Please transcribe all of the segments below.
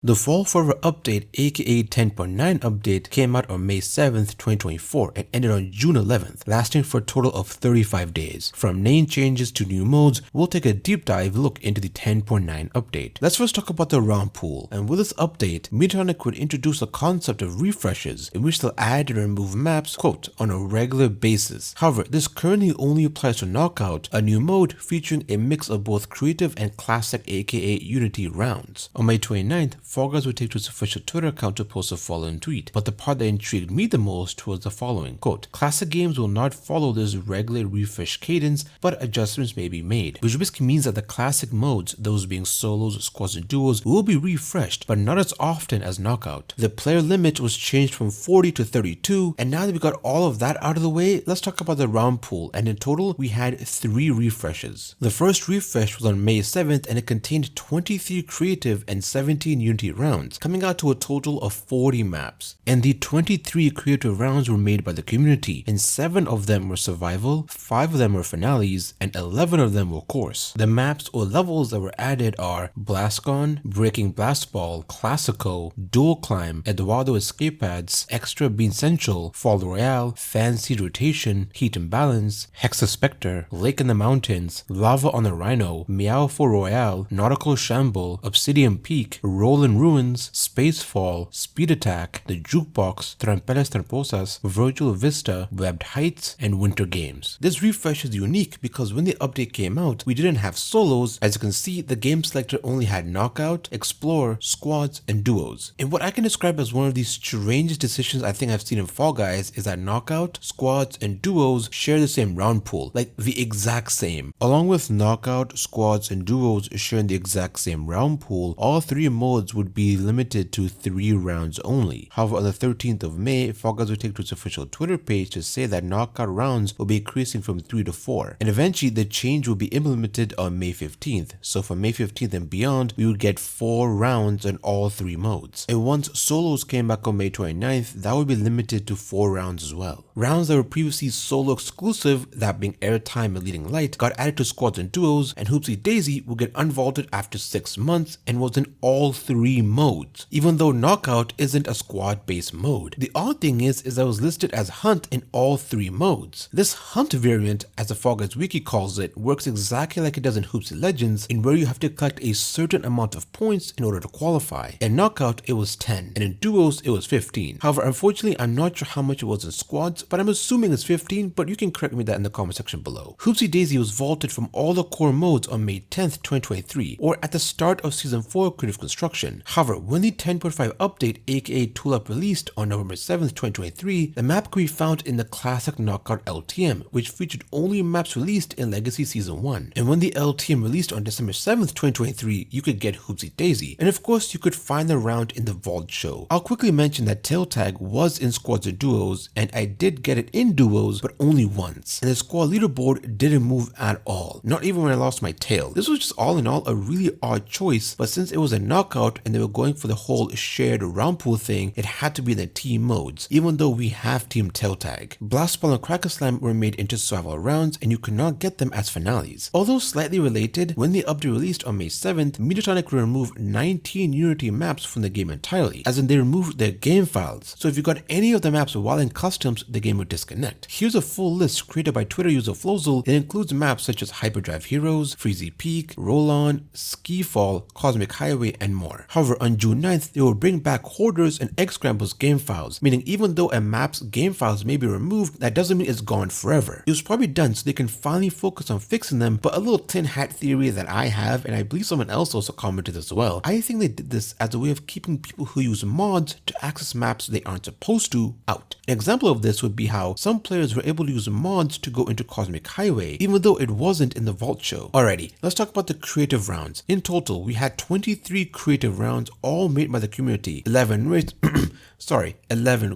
The Fall Forever update, aka 10.9 update, came out on May 7th, 2024 and ended on June 11th, lasting for a total of 35 days. From name changes to new modes, we'll take a deep dive look into the 10.9 update. Let's first talk about the round pool, and with this update, Izzytorium would introduce a concept of refreshes in which they'll add and remove maps, quote, on a regular basis. However, this currently only applies to Knockout, a new mode featuring a mix of both creative and classic aka Unity rounds. On May 29th, Fall Guys would take to its official Twitter account to post the following tweet, but the part that intrigued me the most was the following, quote, classic games will not follow this regular refresh cadence, but adjustments may be made, which basically means that the classic modes, those being solos, squads, and duos, will be refreshed, but not as often as Knockout. The player limit was changed from 40 to 32, and now that we got all of that out of the way, let's talk about the round pool, and in total, we had 3 refreshes. The first refresh was on May 7th, and it contained 23 creative and 17 Unity rounds, coming out to a total of 40 maps. And the 23 creative rounds were made by the community, and 7 of them were survival, 5 of them were finales, and 11 of them were course. The maps or levels that were added are Blascon, Breaking Blast Ball, Classico, Dual Climb, Eduardo Escape Pads, Extra Bean Central, Fall Royale, Fancy Rotation, Heat and Balance, Hexa Spectre, Lake in the Mountains, Lava on the Rhino, Meow for Royale, Nautical Shamble, Obsidian Peak, Rollin' Ruins, Spacefall, Speed Attack, The Jukebox, Trampelas Tramposas, Virtual Vista, Webbed Heights, and Winter Games. This refresh is unique because when the update came out, we didn't have solos. As you can see, the game selector only had Knockout, Explore, Squads, and Duos. And what I can describe as one of the strangest decisions I think I've seen in Fall Guys is that Knockout, Squads, and Duos share the same round pool, like the exact same. Along with Knockout, Squads, and Duos sharing the exact same round pool, all 3 modes would be limited to 3 rounds only. However, on the 13th of May, Fall Guys would take to its official Twitter page to say that Knockout rounds will be increasing from 3 to 4, and eventually the change will be implemented on May 15th. So from May 15th and beyond, we would get 4 rounds on all 3 modes. And once solos came back on May 29th, that would be limited to 4 rounds as well. Rounds that were previously solo exclusive, that being Airtime and Leading Light, got added to Squads and Duos, and Hoopsie Daisy will get unvaulted after 6 months and was in all 3 modes, even though Knockout isn't a squad-based mode. The odd thing is that it was listed as Hunt in all 3 modes. This Hunt variant, as the Fall Guys Wiki calls it, works exactly like it does in Hoopsie Legends, in where you have to collect a certain amount of points in order to qualify. In Knockout, it was 10, and in Duos, it was 15. However, unfortunately, I'm not sure how much it was in Squads, but I'm assuming it's 15, but you can correct me that in the comment section below. Hoopsie Daisy was vaulted from all the core modes on May 10th, 2023, or at the start of Season 4 Creative Construction. However, when the 10.5 update, aka Tool Up, released on November 7th, 2023, the map could be found in the classic Knockout LTM, which featured only maps released in Legacy Season 1. And when the LTM released on December 7th, 2023, you could get Hoopsie Daisy. And of course, you could find the round in the Vault show. I'll quickly mention that Tail Tag was in Squads or Duos, and I did get it in Duos, but only once. And the squad leaderboard didn't move at all, not even when I lost my tail. This was just all in all a really odd choice, but since it was a Knockout and they were going for the whole shared round pool thing, it had to be in the team modes, even though we have Team Tail Tag. Blast Ball and Cracker Slam were made into survival rounds, and you could not get them as finales. Although slightly related, when the update released on May 7th, Izzytorium removed 19 Unity maps from the game entirely, as in they removed their game files. So if you got any of the maps while in customs, the game would disconnect. Here's a full list created by Twitter user Flozel. It includes maps such as Hyperdrive Heroes, Freezy Peak, Roll On, Ski Fall, Cosmic Highway, and more. However, on June 9th, they will bring back Hoarders and Egg Scrambles game files, meaning even though a map's game files may be removed, that doesn't mean it's gone forever. It was probably done so they can finally focus on fixing them, but a little tin hat theory that I have, and I believe someone else also commented as well, I think they did this as a way of keeping people who use mods to access maps they aren't supposed to out. An example of this would be how some players were able to use mods to go into Cosmic Highway, even though it wasn't in the Vault show. Alrighty, let's talk about the creative rounds. In total, we had 23 creative rounds, all made by the community, 11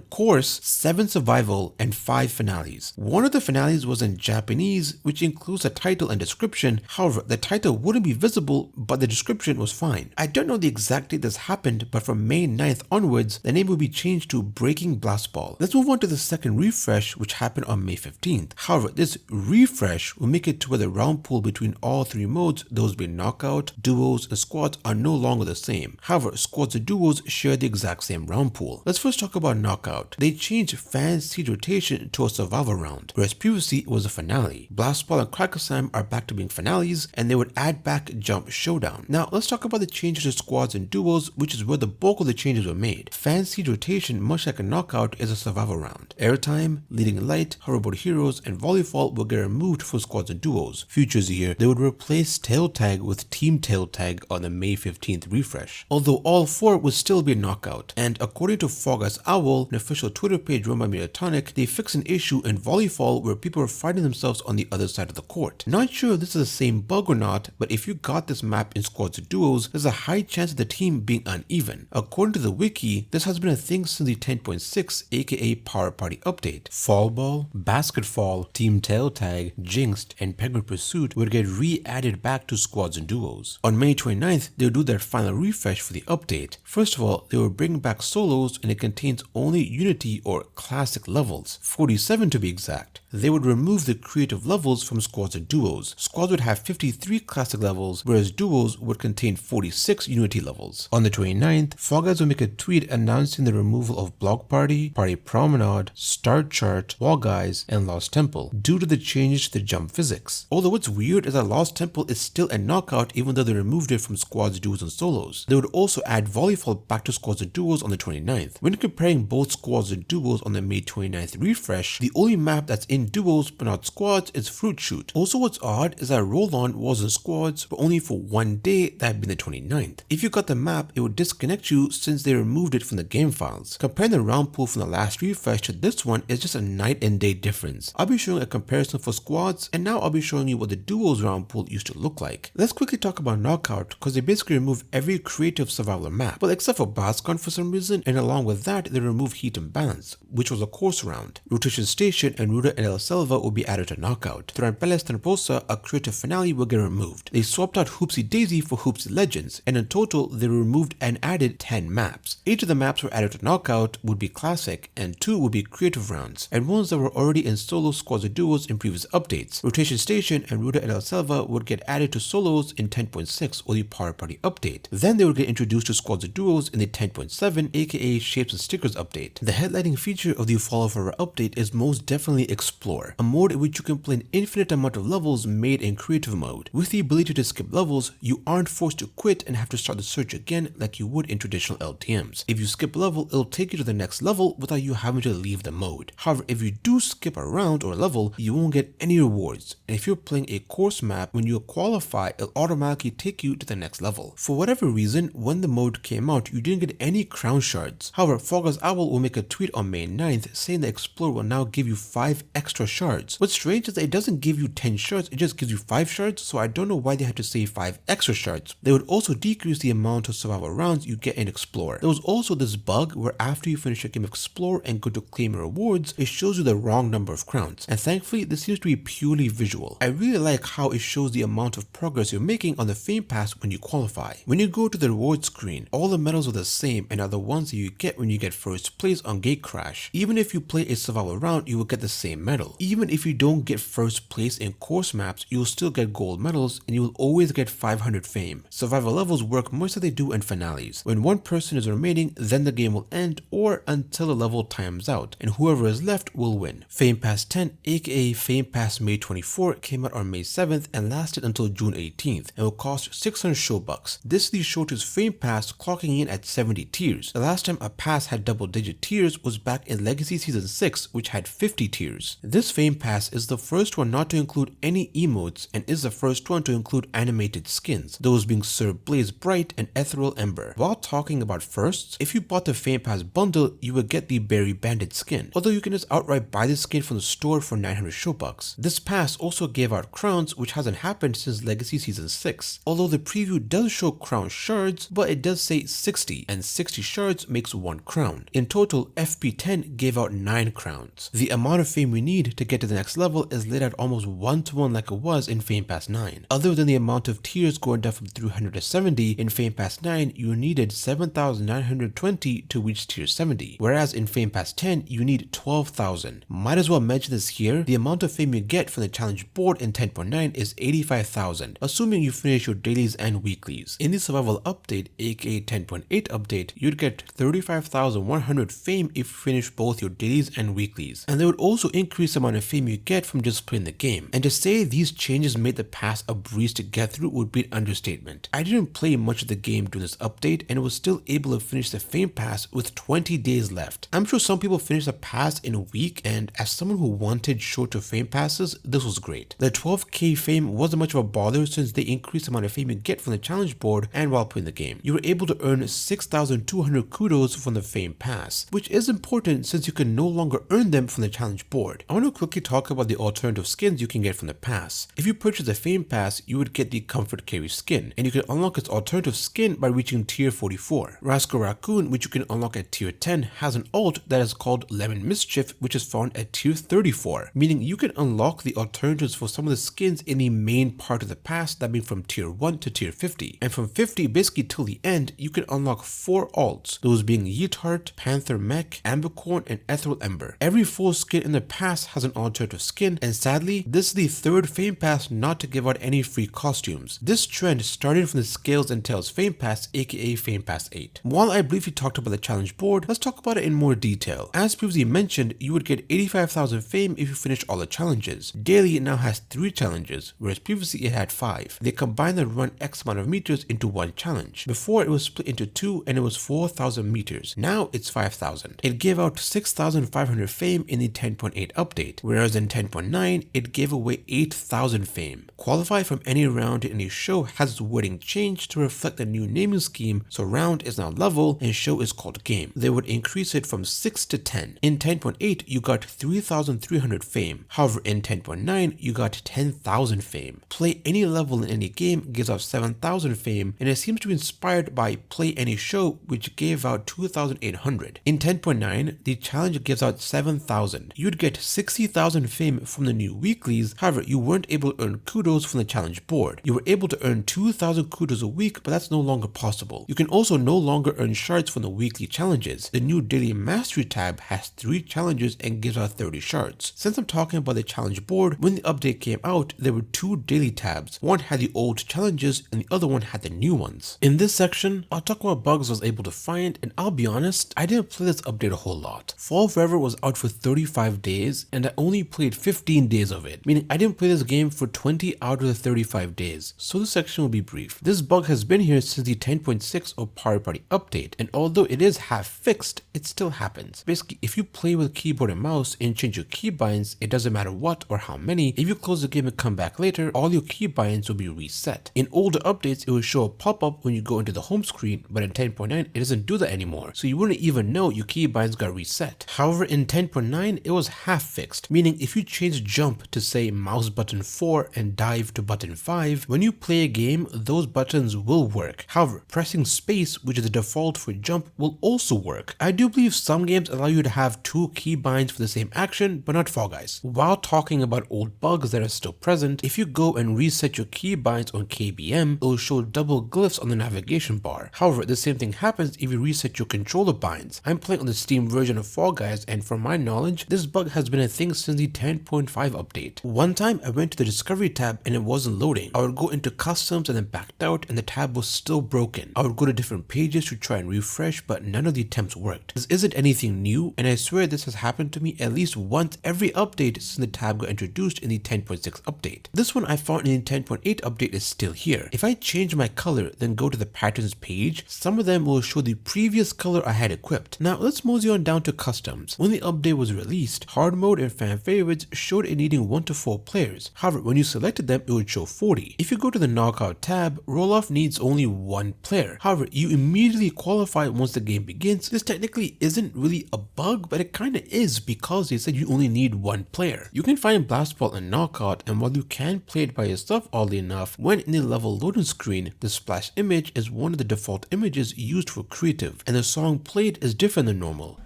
course, 7 survival, and 5 finales. One of the finales was in Japanese, which includes a title and description. However, the title wouldn't be visible, but the description was fine. I don't know the exact date this happened, but from May 9th onwards, the name will be changed to Breaking Blast Ball. Let's move on to the second refresh, which happened on May 15th. However, this refresh will make it to where the round pool between all 3 modes, those being Knockout, Duos, and Squads, are no longer the same. game. However, squads and duos share the exact same round pool. Let's first talk about Knockout. They changed fan seed rotation to a survival round, whereas previously it was a finale. Blast Ball and Cracker Slam are back to being finales, and they would add back Jump Showdown. Now, let's talk about the changes to squads and duos, which is where the bulk of the changes were made. Fan seed rotation, much like a Knockout, is a survival round. Airtime, Leading Light, Hoverboard Heroes, and Volleyball will get removed for squads and duos. Futures year, they would replace Tail Tag with Team Tail Tag on the May 15th refresh, although all four would still be a Knockout. And according to Fall Guys Owl, an official Twitter page run by Mediatonic, they fixed an issue in Volleyball where people were fighting themselves on the other side of the court. Not sure if this is the same bug or not, but if you got this map in squads or duos, there's a high chance of the team being uneven. According to the wiki, this has been a thing since the 10.6 aka Power Party update. Fall Ball, Basketball, Team Tail Tag, Jinxed, and Penguin Pursuit would get re-added back to squads and duos. On May 29th, they would do their final refresh for the update. First of all, they will bring back solos, and it contains only Unity or Classic levels, 47 to be exact. They would remove the creative levels from squads and duos. Squads would have 53 classic levels, whereas duos would contain 46 Unity levels. On the 29th, Fall Guys will make a tweet announcing the removal of Block Party, Party Promenade, Start Chart, Wall Guys, and Lost Temple due to the changes to the jump physics. Although what's weird is that Lost Temple is still a knockout even though they removed it from squads, duos, and solos. They would also add Volleyball back to squads and duos on the 29th. When comparing both squads and duos on the May 29th refresh, the only map that's in duos but not squads is Fruit Shoot. Also, what's odd is that Roll-On was in squads but only for one day, that had been the 29th. If you got the map, it would disconnect you since they removed it from the game files. Comparing the round pool from the last refresh to this one is just a night and day difference. I'll be showing a comparison for squads, and now I'll be showing you what the duos round pool used to look like. Let's quickly talk about Knockout because they basically removed every creative survival map, well except for BlizzCon for some reason, and along with that they removed Heat and Balance, which was a course round. Rotation Station and Ruta and El Selva will be added to Knockout. Trampeles Tramposa, a creative finale, will get removed. They swapped out Hoopsie Daisy for Hoopsie Legends, and in total they removed and added 10 maps. 8 of the maps were added to Knockout would be classic, and 2 would be creative rounds, and ones that were already in solo, squads, or duos in previous updates. Rotation Station and Ruta and El Selva would get added to solos in 10.6 or the Power Party update. Then they would get introduced to squads or duos in the 10.7 aka Shapes and Stickers update. The headlining feature of the Fall of Era update is most definitely Explore, a mode in which you can play an infinite amount of levels made in creative mode. With the ability to skip levels, you aren't forced to quit and have to start the search again like you would in traditional LTMs. If you skip a level, it'll take you to the next level without you having to leave the mode. However, if you do skip a round or level, you won't get any rewards, and if you're playing a course map, when you qualify, it'll automatically take you to the next level. For whatever reason, when the mode came out, you didn't get any crown shards. However, Fall Guys Owl will make a tweet on May 9th saying that Explore will now give you 5 extra shards. What's strange is that it doesn't give you 10 shards, it just gives you 5 shards, so I don't know why they had to say 5 extra shards. They would also decrease the amount of survival rounds you get in Explore. There was also this bug where after you finish a game of Explore and go to claim your rewards, it shows you the wrong number of crowns, and thankfully this seems to be purely visual. I really like how it shows the amount of progress you're making on the Fame Pass when you qualify. When you go to the reward screen, all the medals are the same and are the ones that you get when you get first place on Gate Crash. Even if you play a survival round, you will get the same medal. Even if you don't get first place in course maps, you'll still get gold medals and you will always get 500 fame. Survival levels work much like they do in finales. When one person is remaining, then the game will end or until the level times out, and whoever is left will win. Fame Pass 10 aka Fame Pass May 24 came out on May 7th and lasted until June 18th and will cost 600 Showbucks. This leads showed his Fame Pass clocking in at 70 tiers. The last time a pass had double-digit tiers was back in Legacy Season 6, which had 50 tiers. This Fame Pass is the first one not to include any emotes and is the first one to include animated skins, those being Sir Blaze Bright and Ethereal Ember. While talking about firsts, if you bought the Fame Pass bundle, you would get the Berry Bandit skin, although you can just outright buy the skin from the store for 900 Showbucks. This pass also gave out crowns, which hasn't happened since Legacy Season 6, although the preview does show crown shards, but it does say 60, and 60 shards makes 1 crown. In total, FP10 gave out 9 crowns. The amount of fame we need to get to the next level is laid out almost 1-to-1 like it was in Fame Pass 9. Other than the amount of tiers going down from 300 to 70, in Fame Pass 9 you needed 7,920 to reach tier 70, whereas in Fame Pass 10 you need 12,000. Might as well mention this here, the amount of fame you get from the challenge board in 10.9 is 85,000, assuming you finish your dailies and weeklies. In the survival update, update, aka 10.8 update, you'd get 35,100 fame if you finish both your dailies and weeklies. And they would also increase the amount of fame you get from just playing the game. And to say these changes made the pass a breeze to get through would be an understatement. I didn't play much of the game during this update and was still able to finish the fame pass with 20 days left. I'm sure some people finish the pass in a week, and as someone who wanted shorter fame passes, this was great. The 12k fame wasn't much of a bother since they increased the amount of fame you get from the challenge board and while playing the game. You were able to earn 6,200 kudos from the fame pass, which is important since you can no longer earn them from the challenge board. I want to quickly talk about the alternative skins you can get from the pass. If you purchase the fame pass, you would get the comfort carry skin, and you can unlock its alternative skin by reaching tier 44. Rascal Raccoon, which you can unlock at tier 10, has an alt that is called Lemon Mischief, which is found at tier 34, meaning you can unlock the alternatives for some of the skins in the main part of the pass, that being from tier 1 to tier 50. And from 50 basically till the end, you can unlock 4 alts, those being Yeetheart, Panther Mech, Ambercorn, and Ethereal Ember. Every full skin in the pass has an alternative skin, and sadly, this is the third fame pass not to give out any free costumes. This trend started from the Scales and Tails fame pass, aka Fame Pass 8. While I briefly talked about the challenge board, let's talk about it in more detail. As previously mentioned, you would get 85,000 fame if you finish all the challenges. Daily now has 3 challenges, whereas previously it had 5. They combined and run X amount of meters into one challenge. Before it was split into 2 and it was 4,000 meters. Now it's 5,000. It gave out 6,500 fame in the 10.8 update, whereas in 10.9 it gave away 8,000 fame. Qualify from any round in a show has its wording changed to reflect the new naming scheme, so round is now level and show is called game. They would increase it from 6 to 10. In 10.8 you got 3,300 fame. However, in 10.9 you got 10,000 fame. Play any level in any game gives out 7,000 fame, and it seems to be inspired by Play Any Show, which gave out 2,800. In 10.9 the challenge gives out 7,000. You'd get 60,000 fame from the new weeklies. However, you weren't able to earn kudos from the challenge board. You were able to earn 2,000 kudos a week, but that's no longer possible. You can also no longer earn shards from the weekly challenges. The new daily mastery tab has 3 challenges and gives out 30 shards. Since I'm talking about the challenge board, when the update came out, there were 2 daily tabs. One had the old challenges and the other one had the new ones. In this section, I'll talk about bugs I was able to find, and I'll be honest, I didn't play this update a whole lot. Fall Forever was out for 35 days and I only played 15 days of it, meaning I didn't play this game for 20 out of the 35 days, so this section will be brief. This bug has been here since the 10.6 or Party update, and although it is half fixed, it still happens. Basically, if you play with keyboard and mouse and change your keybinds, it doesn't matter what or how many, if you close the game and come back later, all your keybinds will be reset. In older updates, it will show a pop-up when you go into the home screen, but in 10.9 it doesn't do that anymore, so you wouldn't even know your keybinds got reset. However, in 10.9 it was half fixed, meaning if you change jump to say mouse button 4 and dive to button 5, when you play a game, those buttons will work. However, pressing space, which is the default for jump, will also work. I do believe some games allow you to have 2 keybinds for the same action, but not Fall Guys. While talking about old bugs that are still present, if you go and reset your keybinds on KBM, it will show double glyphs on the navigation bar. However, the same thing happens if you reset your controller binds. I'm playing on the Steam version of Fall Guys, and from my knowledge, this bug has been a thing since the 10.5 update. One time I went to the discovery tab and it wasn't loading. I would go into customs and then backed out and the tab was still broken. I would go to different pages to try and refresh, but none of the attempts worked. This isn't anything new, and I swear this has happened to me at least once every update since the tab got introduced in the 10.6 update. This one I found in the 10.8 update is still here. If I change my color, then go to the patterns page, some of them will show the previous color I had equipped. Now let's mosey on down to customs. When the update was released, hard mode and fan favorites showed it needing 1 to 4 players. However, when you selected them, it would show 40. If you go to the knockout tab, roll-off needs only 1 player. However, you immediately qualify once the game begins. This technically isn't really a bug, but it kinda is because they said you only need 1 player. You can find Blast Ball and Knockout, and while you can play it by yourself oddly enough, when in the level loading screen, the splash image is one of the default images used for creative, and the song played is different than normal.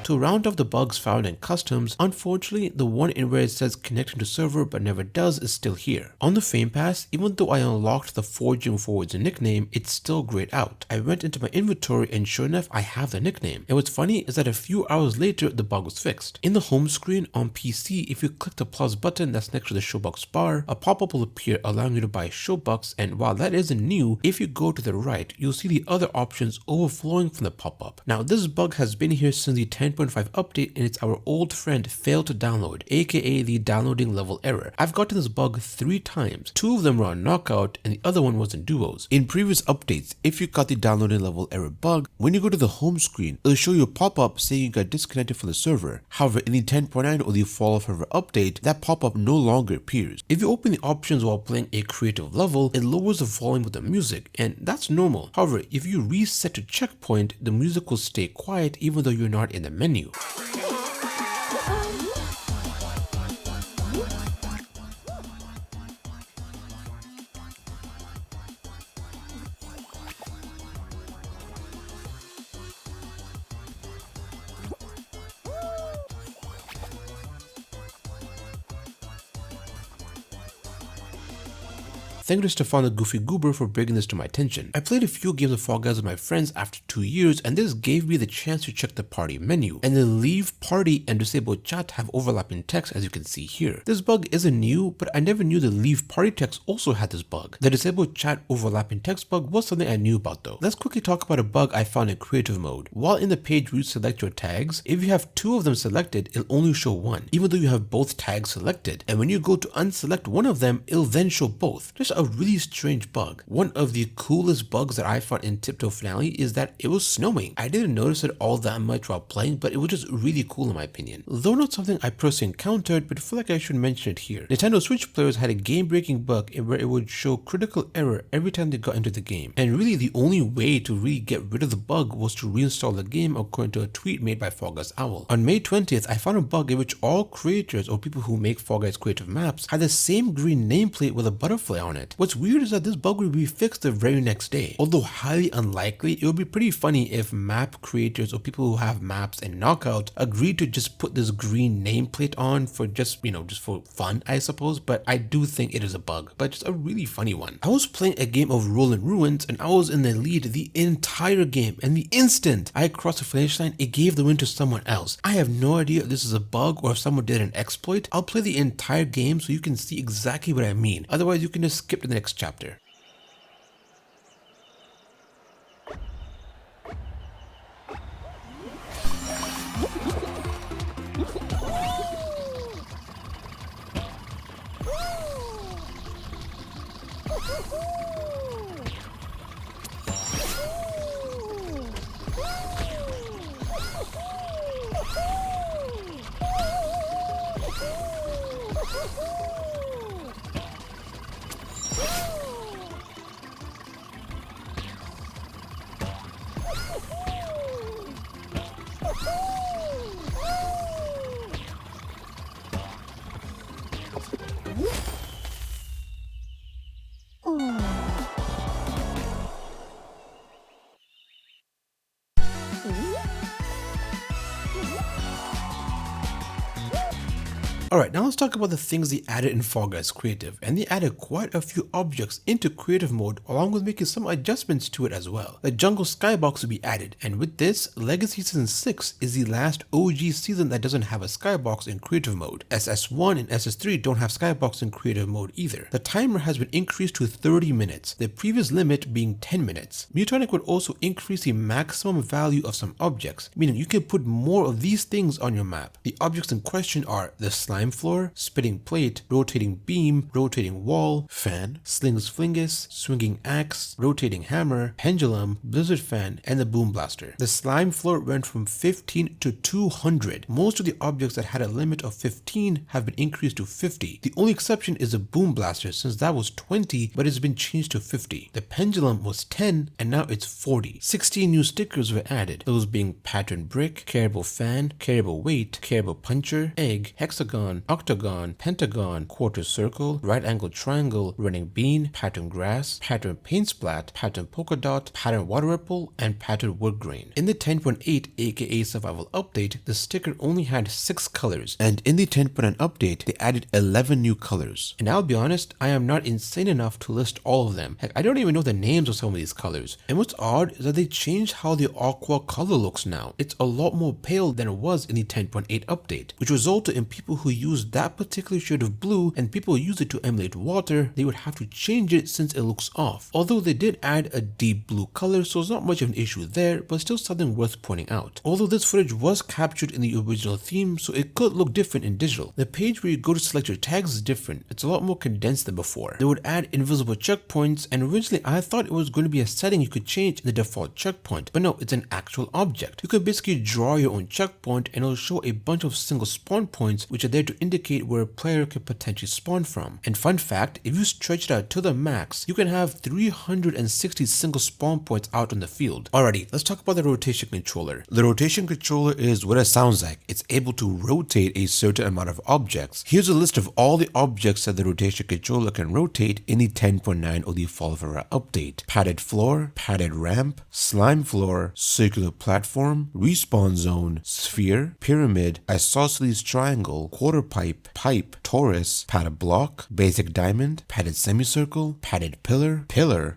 To round off the bugs found in customs, unfortunately, the one in where it says connecting to server but never does is still here. On the Fame Pass, even though I unlocked the Forging Forwards nickname, it's still grayed out. I went into my inventory and sure enough, I have the nickname. And what's funny is that a few hours later, the bug was fixed. In the home screen on PC, if you click the plus button that's next to the Showbox bar, a pop-up will appear allowing you to buy Showbox, and while that isn't new, if you go to the right, you'll see the other options overflowing from the pop-up. Now this bug has been here since the 10.5 update and it's our old friend failed to download, aka the downloading level error. I've gotten this bug 3 times, 2 of them were on knockout and the other one was in duos. In previous updates, if you got the downloading level error bug, when you go to the home screen, it'll show you a pop-up saying you got disconnected from the server. However, in the 10.9 or the Fall of Forever update, that pop-up no longer appears. If you open the options while playing a creative level, it lowers the volume of the music, and that's normal. However, if you reset to checkpoint, the music will stay quiet even though you're not in the menu. Thank you to Stefan the Goofy Goober for bringing this to my attention. I played a few games of Fall Guys with my friends after 2 years, and this gave me the chance to check the party menu. And the leave party and disable chat have overlapping text, as you can see here. This bug isn't new, but I never knew the leave party text also had this bug. The disable chat overlapping text bug was something I knew about though. Let's quickly talk about a bug I found in creative mode. While in the page where you select your tags, if you have 2 of them selected, it'll only show 1, even though you have both tags selected. And when you go to unselect one of them, it'll then show both. Just a really strange bug. One of the coolest bugs that I found in Tiptoe Finale is that it was snowing. I didn't notice it all that much while playing, but it was just really cool in my opinion. Though not something I personally encountered, but I feel like I should mention it here. Nintendo Switch players had a game-breaking bug where it would show critical error every time they got into the game. And really the only way to really get rid of the bug was to reinstall the game according to a tweet made by Fall Guys Owl. On May 20th, I found a bug in which all creators or people who make Fall Guys creative maps had the same green nameplate with a butterfly on it. What's weird is that this bug would be fixed the very next day. Although highly unlikely, it would be pretty funny if map creators or people who have maps and knockout agreed to just put this green nameplate on for just for fun, I suppose, but I do think it is a bug, but just a really funny one. I was playing a game of Rolling Ruins and I was in the lead the entire game, and the instant I crossed the finish line, it gave the win to someone else. I have no idea if this is a bug or if someone did an exploit. I'll play the entire game so you can see exactly what I mean. Otherwise, you can just skip to the next chapter. Alright, now let's talk about the things they added in Fall Guys Creative, and they added quite a few objects into creative mode along with making some adjustments to it as well. The jungle skybox will be added, and with this, Legacy Season 6 is the last OG season that doesn't have a skybox in creative mode. SS1 and SS3 don't have skybox in creative mode either. The timer has been increased to 30 minutes, the previous limit being 10 minutes. Mutonic would also increase the maximum value of some objects, meaning you can put more of these things on your map. The objects in question are the slime floor, spitting plate, rotating beam, rotating wall, fan, slings flingus, swinging axe, rotating hammer, pendulum, blizzard fan, and the boom blaster. The slime floor went from 15 to 200. Most of the objects that had a limit of 15 have been increased to 50. The only exception is the boom blaster, since that was 20 but it's been changed to 50. The pendulum was 10 and now it's 40. 16 new stickers were added, those being pattern brick, caribou fan, caribou weight, caribou puncher, egg, hexagon, hexagon, octagon, pentagon, quarter circle, right angle triangle, running bean, pattern grass, pattern paint splat, pattern polka dot, pattern water ripple, and pattern wood grain. In the 10.8 aka survival update, the sticker only had 6 colors, and in the 10.9 update, they added 11 new colors. And I'll be honest, I am not insane enough to list all of them. Heck, I don't even know the names of some of these colors. And what's odd is that they changed how the aqua color looks now. It's a lot more pale than it was in the 10.8 update, which resulted in people who use that particular shade of blue and people who use it to emulate water, they would have to change it since it looks off. Although they did add a deep blue color, so it's not much of an issue there, but still something worth pointing out. Although this footage was captured in the original theme, so it could look different in digital. The page where you go to select your tags is different. It's a lot more condensed than before. They would add invisible checkpoints, and originally I thought it was going to be a setting you could change in the default checkpoint, but no, it's an actual object. You could basically draw your own checkpoint and it'll show a bunch of single spawn points which are there to indicate where a player could potentially spawn from. And fun fact, if you stretch it out to the max, you can have 360 single spawn points out on the field. Alrighty, let's talk about the rotation controller. The rotation controller is what it sounds like. It's able to rotate a certain amount of objects. Here's a list of all the objects that the rotation controller can rotate in the 10.9 or the Fall of Era update. Padded floor, padded ramp, slime floor, circular platform, respawn zone, sphere, pyramid, isosceles triangle, quarter pipe, pipe, torus, padded block, basic diamond, padded semicircle, padded pillar,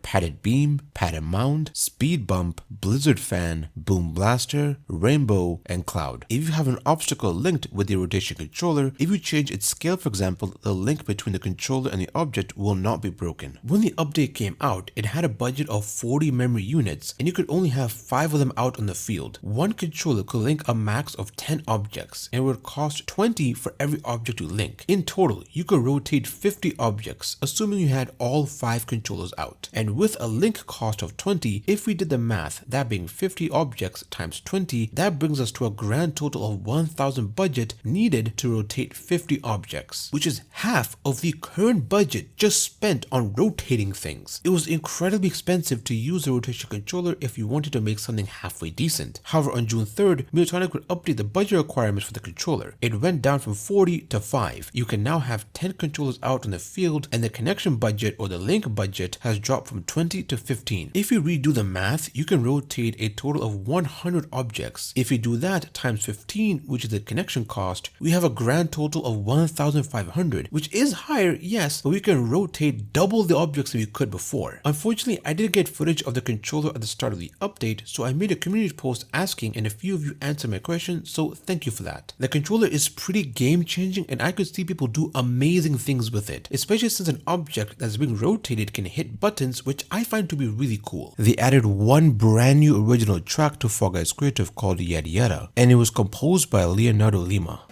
padded beam, padded mound, speed bump, blizzard fan, boom blaster, rainbow, and cloud. If you have an obstacle linked with the rotation controller, if you change its scale, for example, the link between the controller and the object will not be broken. When the update came out, it had a budget of 40 memory units, and you could only have 5 of them out on the field. One controller could link a max of 10 objects, and it would cost 20 for every object to link. In total, you could rotate 50 objects, assuming you had all 5 controllers out. And with a link cost of 20, if we did the math, that being 50 objects times 20, that brings us to a grand total of 1,000 budget needed to rotate 50 objects, which is half of the current budget just spent on rotating things. It was incredibly expensive to use the rotation controller if you wanted to make something halfway decent. However, on June 3rd, Midtonic would update the budget requirements for the controller. It went down from 40 to 5. You can now have 10 controllers out on the field, and the connection budget or the link budget has dropped from 20 to 15. If you redo the math, you can rotate a total of 100 objects. If you do that times 15, which is the connection cost, we have a grand total of 1,500, which is higher, yes, but we can rotate double the objects that we could before. Unfortunately, I didn't get footage of the controller at the start of the update, so I made a community post asking, and a few of you answered my question, so thank you for that. The controller is pretty game changing, and I could see people do amazing things with it, especially since an object that's being rotated can hit buttons, which I find to be really cool. They added one brand new original track to Fall Guys Creative called Yada Yada, and it was composed by Leonardo Lima.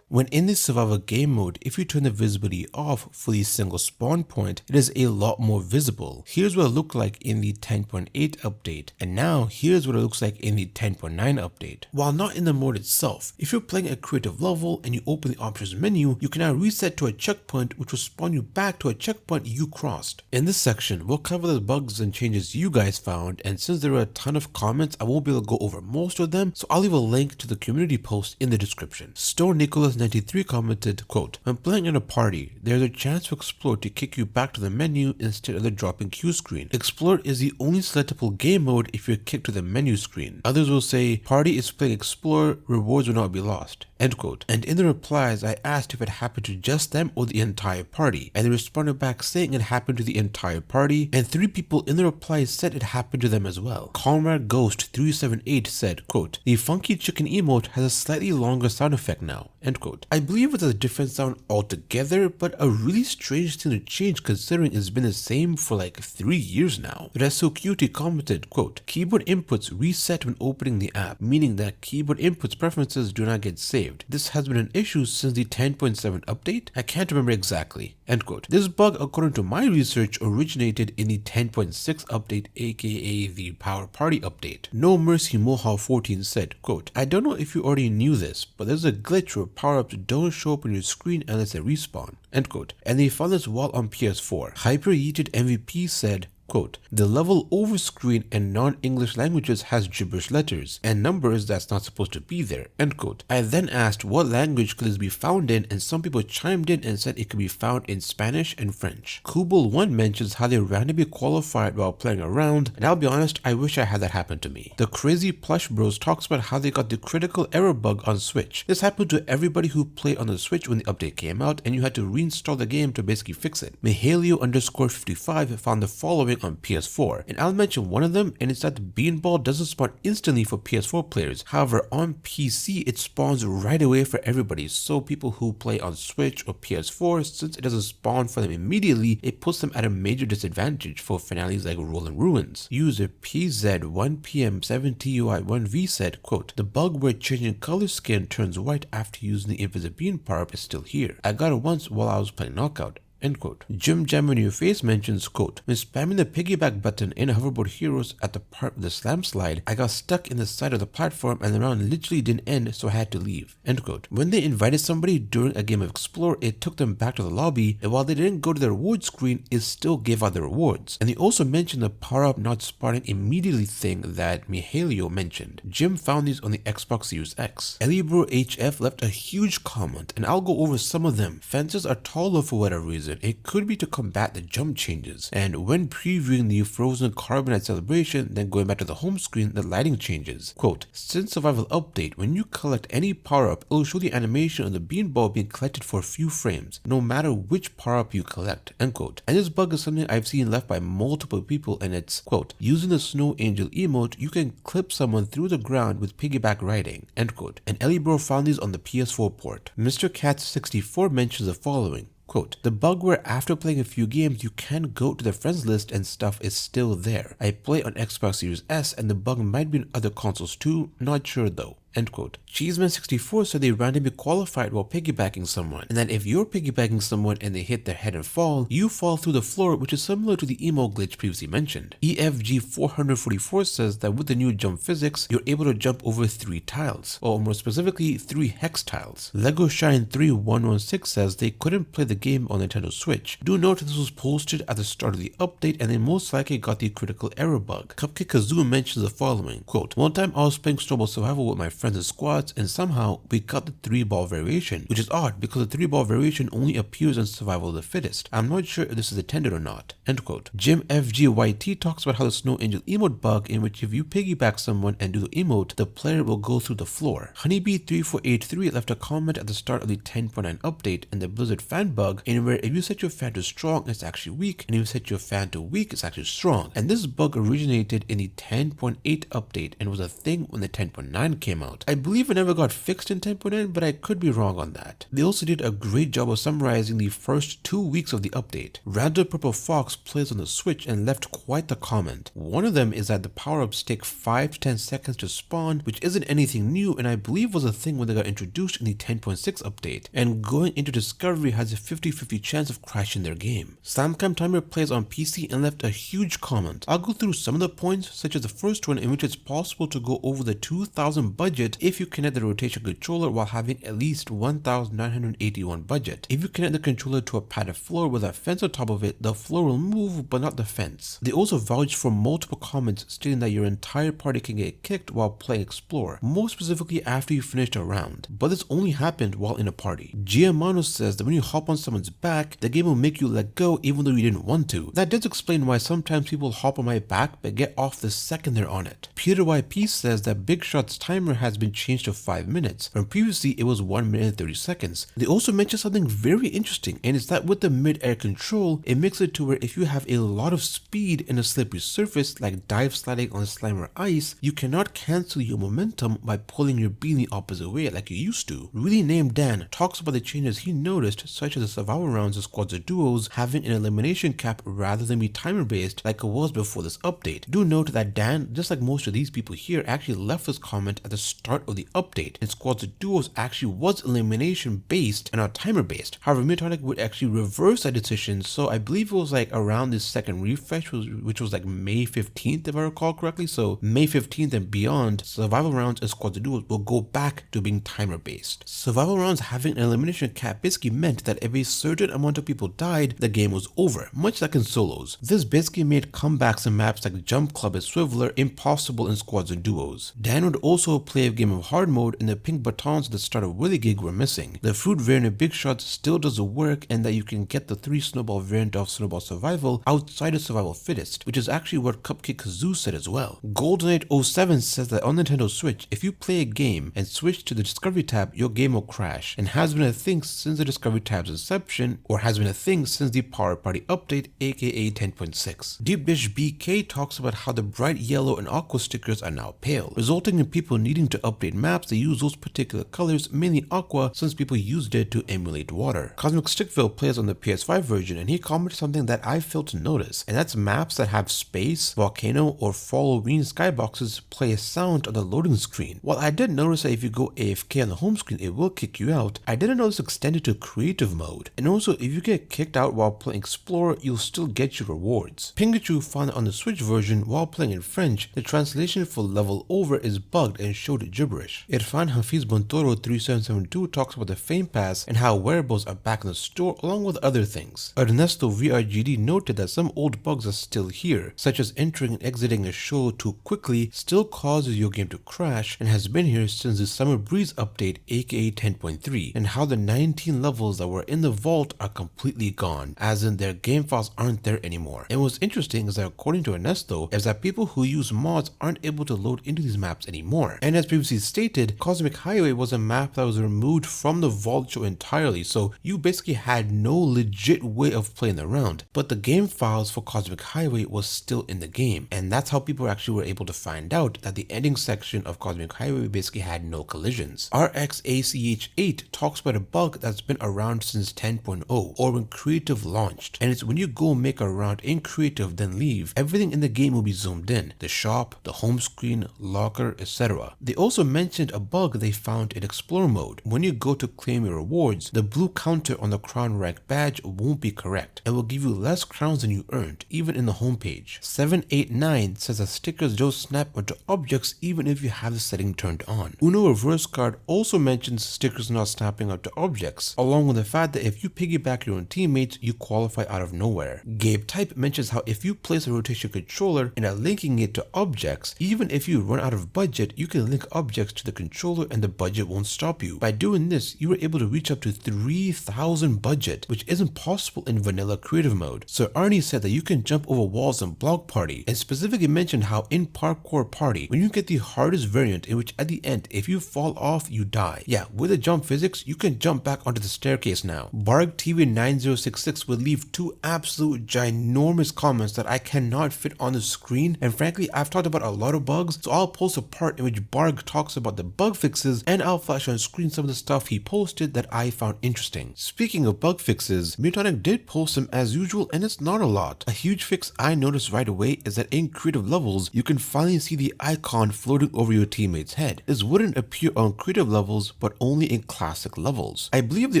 When in the survival game mode, if you turn the visibility off for the single spawn point, it is a lot more visible. Here's what it looked like in the 10.8 update, and now here's what it looks like in the 10.9 update. While not in the mode itself, if you're playing a creative level and you open the options menu, you can now reset to a checkpoint which will spawn you back to a checkpoint you crossed. In this section, we'll cover the bugs and changes you guys found, and since there are a ton of comments, I won't be able to go over most of them, so I'll leave a link to the community post in the description. Store Nicholas 93 commented, quote, "When playing in a party, there's a chance for Explore to kick you back to the menu instead of the dropping queue screen. Explore is the only selectable game mode if you're kicked to the menu screen. Others will say, party is playing Explore, rewards will not be lost." End quote. And in the replies, I asked if it happened to just them or the entire party, and they responded back saying it happened to the entire party, and 3 people in the replies said it happened to them as well. Comrade Ghost 378 said, quote, "The funky chicken emote has a slightly longer sound effect now." End quote. I believe it's a different sound altogether, but a really strange thing to change considering it's been the same for like 3 years now. Resucuti commented, quote, "Keyboard inputs reset when opening the app, meaning that keyboard inputs preferences do not get saved. This has been an issue since the 10.7 update? I can't remember exactly." End quote. This bug, according to my research, originated in the 10.6 update, aka the Power Party update. No Mercy Mohawk 14 said, quote, "I don't know if you already knew this, but there's a glitch where power-ups don't show up on your screen unless they respawn, end quote. And they found this while on PS4. Hyper Yeeted MVP said, quote, the level over screen in non-English languages has gibberish letters and numbers that's not supposed to be there, end quote. I then asked what language could this be found in, and some people chimed in and said it could be found in Spanish and French. Kubel1 mentions how they randomly qualified while playing around, and I'll be honest, I wish I had that happen to me. The Crazy Plush Bros talks about how they got the critical error bug on Switch. This happened to everybody who played on the Switch when the update came out, and you had to reinstall the game to basically fix it. Mihalio_55 found the following on PS4, and I'll mention one of them, and it's that the beanball doesn't spawn instantly for PS4 players. However, on PC it spawns right away for everybody, so people who play on Switch or PS4, since it doesn't spawn for them immediately, it puts them at a major disadvantage for finales like Rolling Ruins. User PZ1PM7TUI1V said, quote, the bug where changing color skin turns white after using the Invisibean power-up is still here. I got it once while I was playing Knockout. End quote. Jim Jam in Your Face mentions, quote, when spamming the piggyback button in Hoverboard Heroes at the part of the slam slide, I got stuck in the side of the platform and the round literally didn't end, so I had to leave. End quote. When they invited somebody during a game of Explore, it took them back to the lobby, and while they didn't go to the reward screen, it still gave out the rewards. And they also mentioned the power-up not spawning immediately thing that Mihalio mentioned. Jim found these on the Xbox Series X. Elibro HF left a huge comment, and I'll go over some of them. Fences are taller for whatever reason. It could be to combat the jump changes, and when previewing the Frozen Carbonite celebration, then going back to the home screen, the lighting changes. Quote, since Survival Update, when you collect any power-up, it will show the animation of the beanball being collected for a few frames, no matter which power-up you collect, end quote. And this bug is something I've seen left by multiple people, and it's, quote, using the Snow Angel emote, you can clip someone through the ground with piggyback riding, end quote. And Elibro found these on the PS4 port. Mr. Cat64 mentions the following, quote, the bug where after playing a few games you can go to the friends list and stuff is still there. I play on Xbox Series S and the bug might be on other consoles too, not sure though. End quote. Cheeseman64 said they randomly qualified while piggybacking someone, and that if you're piggybacking someone and they hit their head and fall, you fall through the floor, which is similar to the emo glitch previously mentioned. EFG444 says that with the new jump physics, you're able to jump over 3 tiles, or more specifically 3 hex tiles. Lego Shine 3116 says they couldn't play the game on Nintendo Switch. Do note this was posted at the start of the update and they most likely got the critical error bug. Cupcake Kazoo mentions the following, quote, one time I was playing Snowball Survival with my friends and squads, and somehow we got the 3-ball variation, which is odd because the 3-ball variation only appears in Survival of the Fittest. I'm not sure if this is intended or not. End quote. Jim FGYT talks about how the Snow Angel emote bug, in which if you piggyback someone and do the emote, the player will go through the floor. Honeybee3483 left a comment at the start of the 10.9 update and the Blizzard fan bug, in where if you set your fan to strong, it's actually weak, and if you set your fan to weak, it's actually strong. And this bug originated in the 10.8 update and was a thing when the 10.9 came out. I believe it never got fixed in 10.9, but I could be wrong on that. They also did a great job of summarizing the first 2 weeks of the update. Random Purple Fox plays on the Switch and left quite the comment. One of them is that the power-ups take 5 to 10 seconds to spawn, which isn't anything new and I believe was a thing when they got introduced in the 10.6 update, and going into Discovery has a 50-50 chance of crashing their game. Slamcam Timer plays on PC and left a huge comment. I'll go through some of the points, such as the first one in which it's possible to go over the 2,000 budget if you connect the rotation controller while having at least 1,981 budget. If you connect the controller to a padded floor with a fence on top of it, the floor will move but not the fence. They also vouched for multiple comments stating that your entire party can get kicked while playing Explore, more specifically after you finished a round, but this only happened while in a party. Giamano says that when you hop on someone's back, the game will make you let go even though you didn't want to. That does explain why sometimes people hop on my back but get off the second they're on it. Peter YP says that Big Shot's timer has been changed to 5 minutes, when previously it was 1 minute and 30 seconds. They also mentioned something very interesting, and it's that with the mid-air control, it makes it to where if you have a lot of speed in a slippery surface like dive sliding on slime or ice, you cannot cancel your momentum by pulling your beam the opposite way like you used to. Really Named Dan talks about the changes he noticed, such as the survival rounds of squads or duos having an elimination cap rather than be timer based like it was before this update. Do note that Dan, just like most of these people here, actually left this comment at the start of the update, and Squads of Duos actually was elimination based and not timer based. However, Midtonic would actually reverse that decision, so I believe it was like around this second refresh, which was like May 15th if I recall correctly. So May 15th and beyond, survival rounds and Squads of Duos will go back to being timer based. Survival rounds having an elimination cap basically meant that if a certain amount of people died, the game was over, much like in solos. This basically made comebacks in maps like Jump Club and Swiveler impossible in Squads and Duos. Dan would also play a game of hard mode, and the pink batons at the start of Willy Gig were missing. The fruit variant of Big Shots still does the work, and that you can get the 3 snowball variant of Snowball Survival outside of Survival Fittest, which is actually what Cupcake Kazoo said as well. GoldenKnight07 says that on Nintendo Switch, if you play a game and switch to the Discovery tab, your game will crash, and has been a thing since the Discovery tab's inception, or has been a thing since the Power Party update, aka 10.6. Deep Dish BK talks about how the bright yellow and aqua stickers are now pale, resulting in people needing to update maps that use those particular colors, mainly aqua, since people used it to emulate water. Cosmic Stickville plays on the PS5 version, and he commented something that I failed to notice, and that's maps that have space, volcano, or Halloween skyboxes play a sound on the loading screen. While I did notice that if you go AFK on the home screen, it will kick you out, I didn't know this extended to creative mode. And also, if you get kicked out while playing Explorer, you'll still get your rewards. Pingachu found on the Switch version while playing in French, the translation for level over is bugged and showed gibberish. Irfan Hafiz Bontoro 3772 talks about the Fame Pass and how wearables are back in the store along with other things. Ernesto VRGD noted that some old bugs are still here, such as entering and exiting a show too quickly still causes your game to crash and has been here since the Summer Breeze update aka 10.3, and how the 19 levels that were in the vault are completely gone, as in their game files aren't there anymore. And what's interesting is that according to Ernesto, is that people who use mods aren't able to load into these maps anymore. And as previously stated, Cosmic Highway was a map that was removed from the vault show entirely, so you basically had no legit way of playing around, but the game files for Cosmic Highway was still in the game, and that's how people actually were able to find out that the ending section of Cosmic Highway basically had no collisions. RXACH8 talks about a bug that's been around since 10.0, or when Creative launched, and it's when you go make a round in Creative then leave, everything in the game will be zoomed in, the shop, the home screen, locker, etc. They also mentioned a bug they found in Explore mode. When you go to claim your rewards, the blue counter on the crown rank badge won't be correct and will give you less crowns than you earned, even in the homepage. 789 says that stickers don't snap onto objects even if you have the setting turned on. Uno Reverse Card also mentions stickers not snapping onto objects, along with the fact that if you piggyback your own teammates, you qualify out of nowhere. Gabe Type mentions how if you place a rotation controller and are linking it to objects, even if you run out of budget, you can link objects to the controller and the budget won't stop you. By doing this, you were able to reach up to 3,000 budget, which isn't possible in vanilla creative mode. Sir Arnie said that you can jump over walls in Block Party, and specifically mentioned how in Parkour Party, when you get the hardest variant in which at the end, if you fall off, you die. Yeah, with the jump physics, you can jump back onto the staircase now. Barg TV 9066 would leave 2 absolute ginormous comments that I cannot fit on the screen, and frankly, I've talked about a lot of bugs, so I'll post a part in which Barg talks about the bug fixes, and I'll flash on screen some of the stuff he posted that I found interesting. Speaking of bug fixes, Mutonic did post them as usual, and it's not a lot. A huge fix I noticed right away is that in creative levels, you can finally see the icon floating over your teammate's head. This wouldn't appear on creative levels, but only in classic levels. I believe they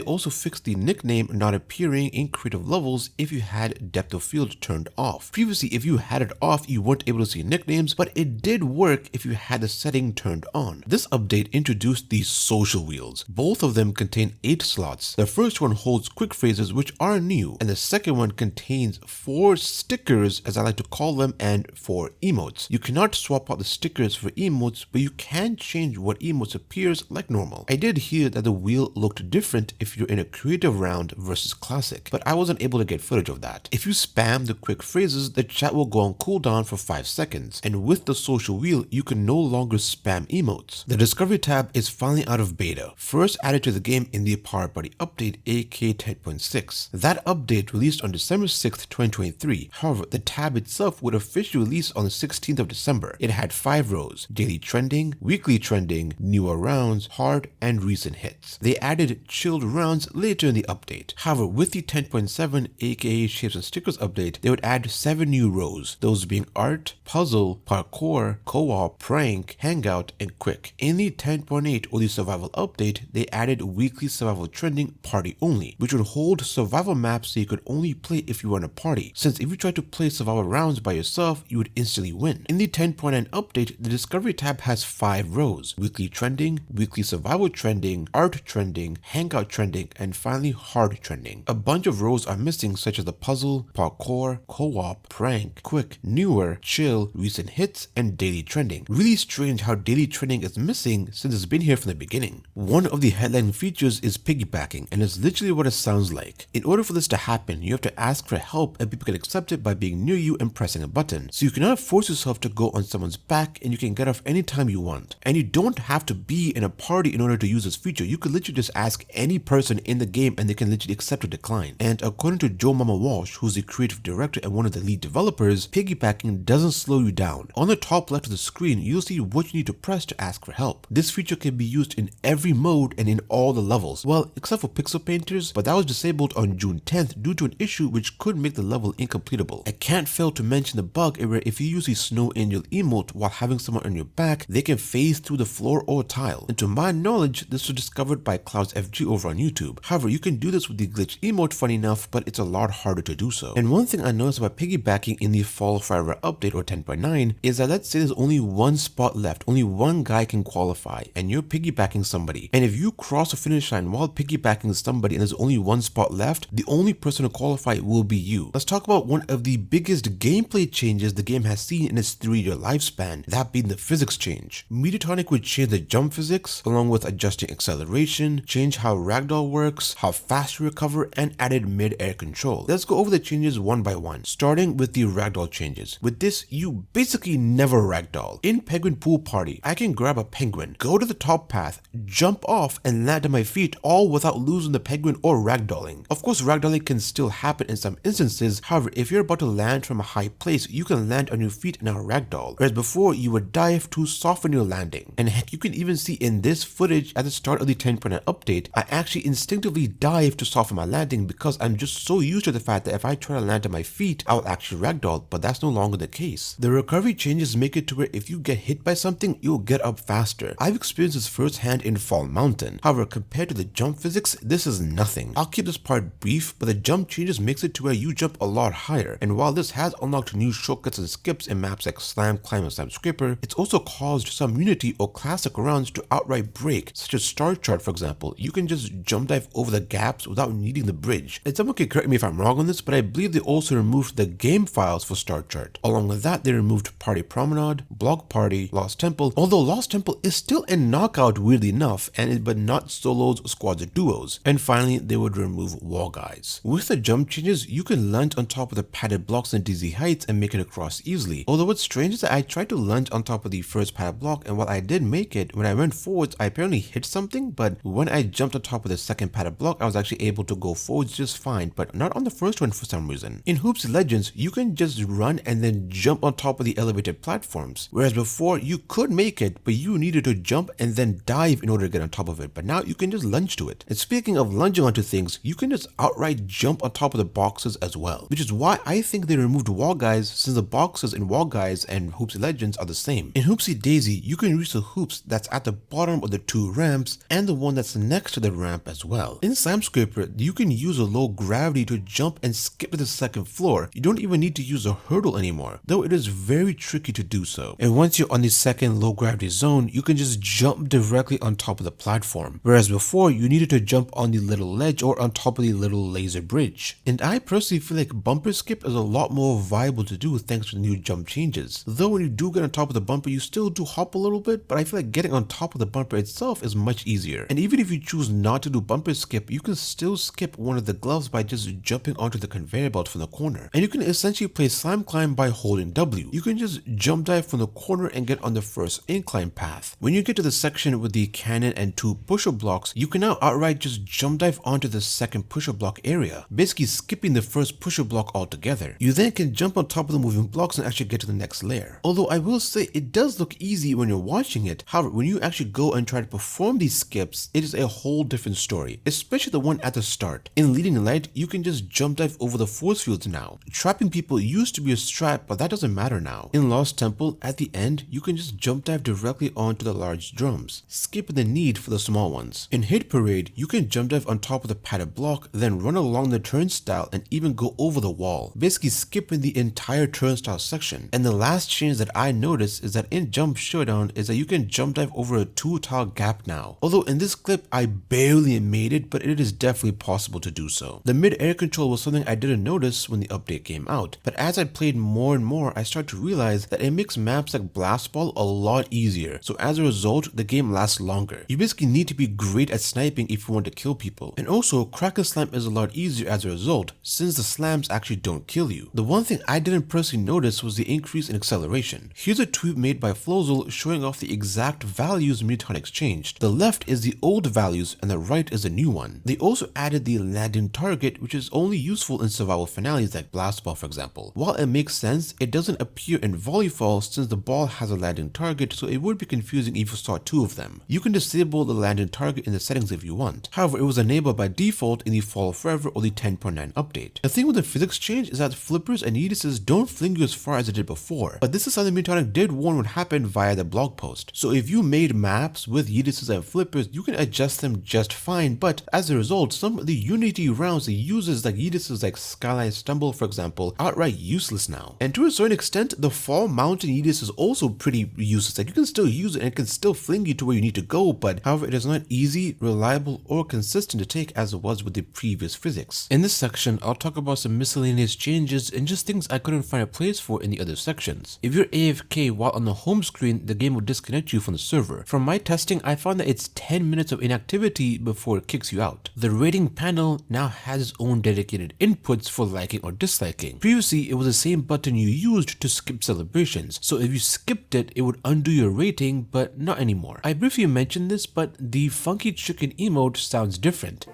also fixed the nickname not appearing in creative levels if you had depth of field turned off. Previously, if you had it off, you weren't able to see nicknames, but it did work if you had the setting turned on. This update introduced these social wheels. Both of them contain 8 slots. The first one holds quick phrases, which are new, and the second one contains 4 stickers, as I like to call them, and 4 emotes. You cannot swap out the stickers for emotes, but you can change what emotes appears like normal. I did hear that the wheel looked different if you're in a creative round versus classic, but I wasn't able to get footage of that. If you spam the quick phrases, the chat will go on cooldown for 5 seconds, and with the social wheel, you can no longer spam emotes. The Discovery tab is finally out of beta, first added to the game in the Power Party update aka 10.6. That update released on December 6th, 2023. However, the tab itself would officially release on the 16th of December. It had 5 rows: daily trending, weekly trending, newer rounds, hard, and recent hits. They added chilled rounds later in the update. However, with the 10.7 aka Shapes and Stickers update, they would add 7 new rows, those being art, puzzle, parkour, co-op, prank, hangout, and quick. In the 10.8 or the survival update, they added weekly survival trending party only, which would hold survival maps so you could only play if you were in a party, since if you tried to play survival rounds by yourself, you would instantly win. In the 10.9 update, the discovery tab has 5 rows: weekly trending, weekly survival trending, art trending, hangout trending, and finally hard trending. A bunch of rows are missing, such as the puzzle, parkour, co-op, prank, quick, newer, chill, recent hits, and daily trending. Really strange how daily trending is missing since it's been here from the beginning. One of the headline features is piggybacking, and it's literally what it sounds like. In order for this to happen, you have to ask for help and people can accept it by being near you and pressing a button. So you cannot force yourself to go on someone's back, and you can get off anytime you want. And you don't have to be in a party in order to use this feature. You could literally just ask any person in the game and they can literally accept or decline. And according to Joe Mama Walsh, who's the creative director and one of the lead developers, piggybacking doesn't slow you down. On the top left of the screen, you'll see what you need to press to ask for help. This feature can be used in every mode and in all the levels. Well, except for pixel painters, but that was disabled on June 10th due to an issue which could make the level incompletable. I can't fail to mention the bug where if you use the snow angel emote while having someone on your back, they can phase through the floor or tile. And to my knowledge, this was discovered by CloudsFG over on YouTube. However, you can do this with the glitch emote, funny enough, but it's a lot harder to do so. And one thing I noticed about piggybacking in the Fall of Forever update or 10.9 is that let's say there's only one spot left, only one guy can qualify, and you're piggybacking somebody. And if you cross the finish line while piggybacking somebody and there's only one spot left, the only person to qualify will be you. Let's talk about one of the biggest gameplay changes the game has seen in its 3-year lifespan, that being the physics change. Mediatonic would change the jump physics, along with adjusting acceleration, change how ragdoll works, how fast you recover, and added mid-air control. Let's go over the changes one by one, starting with the ragdoll changes. With this, you basically never ragdoll. In Penguin Pool Party, I can grab a penguin, go to the top path, jump off, and land on my feet, all without losing the penguin or ragdolling. Of course, ragdolling can still happen in some instances. However, if you're about to land from a high place, you can land on your feet in a ragdoll, whereas before you would dive to soften your landing. And heck, you can even see in this footage at the start of the 10.9 update, I actually instinctively dive to soften my landing because I'm just so used to the fact that if I try to land on my feet, I will actually ragdoll, but that's no longer the case. The recovery changes make it to where if you get hit by something, you'll get up faster. I've experienced this firsthand in Fall Mountain. However, compared to the jump physics, this is nothing. I'll keep this part brief, but the jump changes makes it to where you jump a lot higher. And while this has unlocked new shortcuts and skips in maps like Slam Climb and Slam Scraper, it's also caused some Unity or classic rounds to outright break, such as Star Chart for example. You can just jump dive over the gaps without needing the bridge. And someone can correct me if I'm wrong on this, but I believe they also removed the game files for Star Chart. Along with that, they removed Party Promenade, Block Party, Lost Temple, although Lost Temple is still in knockout weirdly enough, but not solos, squads, or duos. And finally, they would remove wall guys. With the jump changes, you can lunge on top of the padded blocks in dizzy heights and make it across easily. Although what's strange is that I tried to lunge on top of the first padded block, and while I did make it, when I went forwards, I apparently hit something, but when I jumped on top of the second padded block, I was actually able to go forwards just fine, but not on the first one for some reason. In Hoopsy Legends, you can just run and then jump on top of the elevated platforms, whereas before you could make it, but you needed to jump and then dive in order to get on top of it, but now you can just lunge to it. And speaking of lunging onto things, you can just outright jump on top of the boxes as well, which is why I think they removed wall guys, since the boxes in wall guys and Hoopsy Legends are the same. In Hoopsy Daisy, you can reach the hoops that's at the bottom of the 2 ramps and the one that's next to the ramp as well. In Slam Scraper, you can use a low gravity to jump and skip to the second floor. You don't even need to use a hurdle anymore, though it is very tricky to do so. And once you're on the second low gravity zone, you can just jump directly on top of the platform, whereas before you needed to jump on the little ledge or on top of the little laser bridge. And I personally feel like bumper skip is a lot more viable to do thanks to the new jump changes. Though when you do get on top of the bumper, you still do hop a little bit, but I feel like getting on top of the bumper itself is much easier. And even if you choose not to do bumper skip, you can still skip one of the gloves by just jumping onto the conveyor belt from the corner. And you can essentially play Slam Climb by holding W. You can just jump dive from the corner and get on the first incline path. When you get to the section with the cannon and 2 push-up blocks, you can now outright just jump dive onto the second push-up block area, basically skipping the first push-up block altogether. You then can jump on top of the moving blocks and actually get to the next layer. Although I will say it does look easy when you're watching it, however, when you actually go and try to perform these skips, it is a whole different story, especially the one at the start. In Leading Light, you can just jump dive over the force fields now. Trapping people used to be a strat, but that doesn't matter now. In Lost Temple, at the end, you can just jump dive directly onto the large drums, skipping the need for the small ones. In Hit Parade, you can jump dive on top of the padded block, then run along the turnstile and even go over the wall, basically skipping the entire turnstile section. And the last change that I noticed is that in Jump Showdown is that you can jump dive over a 2-tile gap now. Although in this clip I barely made it, but it is definitely possible to do so. The mid-air control was something I didn't notice when the update came out, but as I played more and more, I started to realize that it makes maps like Blast Ball a lot easier, so as a result, the game lasts longer. You basically need to be great at sniping if you want to kill people. And also, Crack and Slam is a lot easier as a result, since the slams actually don't kill you. The one thing I didn't personally notice was the increase in acceleration. Here's a tweet made by Flozel showing off the exact values Mutonics changed. The left is the old values and the right is the new one. They also added the landing target, which is only useful in survival finales like Blast Ball for example. While it makes sense, it doesn't appear in Volleyfall since the ball has a landing target, so it would be confusing if you saw two of them. You can disable the landing target in the settings if you want. However, it was enabled by default in the Fall Forever or the 10.9 update. The thing with the physics change is that flippers and Yeetuses don't fling you as far as it did before, but this is something Mutonic did warn would happen via the blog post. So if you made maps with Yeetuses and flippers, you can adjust them just fine, but as a result, some of the Unity rounds that uses like Yeetuses like Skyline Stumble for example, outright useless now. And to a certain extent, the Fall Mountain Yeetus is also pretty useless. Like you can still use it and it can still fling you to where you need to go, but however, it is not easy, reliable, or consistent to take as it was with the previous physics. In this section, I'll talk about some miscellaneous changes and just things I couldn't find a place for in the other sections. If you're AFK while on the home screen, the game will disconnect you from the server. From my testing, I found that it's 10 minutes of inactivity before it kicks you out. The rating panel now has its own dedicated inputs for liking or disliking. Previously, it was the same button you used to skip celebrations, so if you skipped it, it would undo your rating, but not anymore. I briefly mentioned this, but the funky chicken emote sounds different.